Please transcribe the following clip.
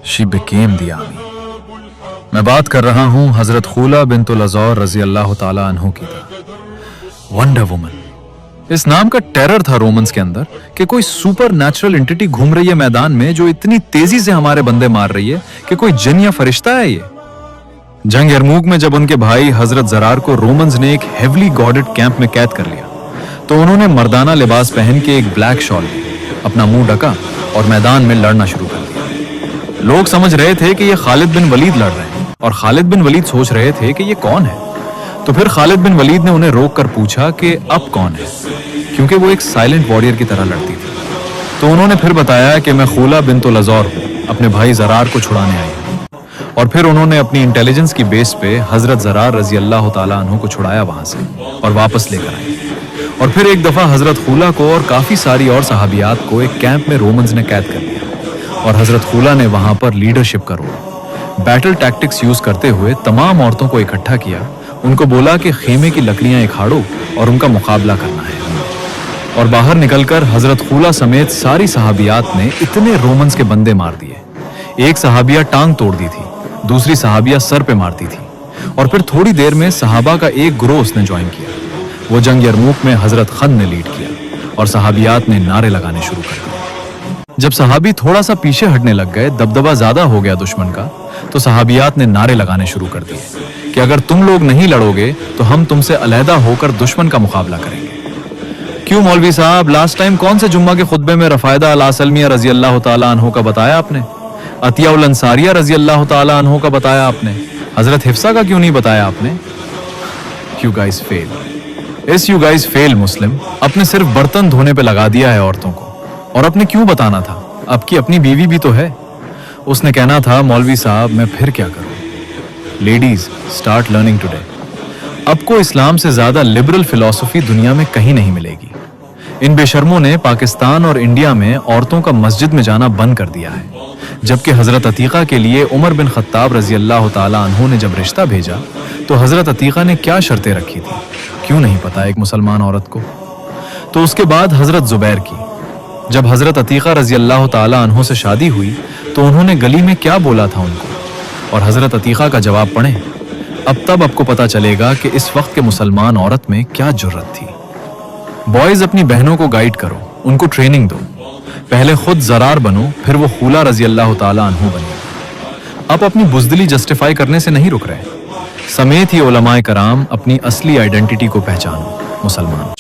She became the army. मैं बात कर रहा हूं हजरत खूला बिन्तुल अज़ौर रजी अल्लाह ताला अन्हु की वंडर वुमन। इस नाम का टेरर था रोमन्स के अंदर कि कोई सुपर नेचुरल एंटिटी घूम रही है मैदान में जो इतनी तेजी से हमारे बंदे मार रही है कि कोई जिन या फरिश्ता है ये। जंग यरमूक में जब उनके भाई हजरत जरार को रोमन्स ने एक हेवली गॉडेड कैंप में कैद कर लिया तो उन्होंने मर्दाना लिबास पहन के एक ब्लैक शॉल ली, अपना मुंह ढका और मैदान में लड़ना शुरू कर दिया। लोग समझ रहे थे कि ये खालिद बिन वलीद लड़ रहे हैं और खालिद बिन वलीद सोच रहे थे कि ये कौन है। तो फिर खालिद बिन वलीद ने उन्हें रोक कर पूछा कि अब कौन है, क्योंकि वो एक साइलेंट वॉरियर की तरह लड़ती थी। तो उन्होंने फिर बताया कि मैं खूला बिन्तुल अज़ौर हूँ, अपने भाई जरार को छुड़ाने आई हूँ। और फिर उन्होंने अपनी इंटेलिजेंस की बेस पे हजरत जरार रजी अल्लाह ताला अन्हु को छुड़ाया वहां से और वापस लेकर आए। और फिर एक दफा हजरत खूला को और काफी सारी और सहाबियात को एक कैंप में रोमन्स ने कैद कर लिया और हजरत खूला ने वहां पर लीडरशिप का रोल, बैटल टैक्टिक्स यूज करते हुए तमाम औरतों को इकट्ठा किया। उनको बोला कि खेमे की लकड़ियां इखाड़ो और उनका मुकाबला करना है। और बाहर निकलकर हजरत खूला समेत सारी सहाबियात ने इतने रोमन्स के बंदे मार दिए। एक सहाबिया टांग तोड़ दी थी, दूसरी सहाबिया सर पे मारती थी। और फिर थोड़ी देर में सहाबा का एक ग्रोह उसने ज्वाइन किया। वो जंग यरमूक में हजरत खन ने लीड किया और सहाबियात ने नारे लगाने शुरू कर दिए। जब सहाबी थोड़ा सा पीछे हटने लग गए, दबदबा ज्यादा हो गया दुश्मन का, तो सहाबियात ने नारे लगाने शुरू कर दिए कि अगर तुम लोग नहीं लड़ोगे तो हम तुमसे अलहदा होकर दुश्मन का मुकाबला करेंगे। क्यों मौलवी साहब, लास्ट टाइम कौन से जुम्मा के खुतबे में रफायदा अल सलमिया रजी अल्लाह ताला अन्हु का बताया आपने, अतिया उल अंसारिया रजी अल्लाह ताला अन्हु का बताया आपने, हजरत हिफ्सा का क्यों नहीं बताया आपने? You guys fail. Yes, you guys fail मुस्लिम। अपने सिर्फ बर्तन धोने पे लगा दिया है औरतों को, और अपने क्यों बताना था, आपकी अपनी बीवी भी तो है। उसने कहना था मौलवी साहब मैं फिर क्या करूं। Ladies start learning today. आपको इस्लाम से ज्यादा लिबरल फिलॉसफी दुनिया में कहीं नहीं मिलेगी। इन बेशर्मों ने पाकिस्तान और इंडिया में औरतों का मस्जिद में जाना बंद कर दिया है, जबकि हजरत अतीका के लिए उमर बिन खत्ताब रजी अल्लाह ताला अन्हु ने जब रिश्ता भेजा तो हजरत अतीका ने क्या शर्तें रखी थी, क्यों नहीं पता एक मुसलमान औरत को। तो उसके बाद हजरत जुबैर की, जब हजरत अतीका रजी अल्लाह ताला अन्हु से शादी हुई तो उन्होंने गली में क्या बोला था उनको, और हजरत अतीका का जवाब पढ़ें। अब तब आपको पता चलेगा कि इस वक्त के मुसलमान औरत में क्या जुर्रत थी। बॉयज अपनी बहनों को गाइड करो, उनको ट्रेनिंग दो। पहले खुद जरार बनो, फिर वो खूला रजी अल्लाह ताला अन्हु बने। आप अपनी बुज़दिली जस्टिफाई करने से नहीं रुक रहे, समेत ही उलमाए कराम अपनी असली आइडेंटिटी को पहचानो मुसलमान।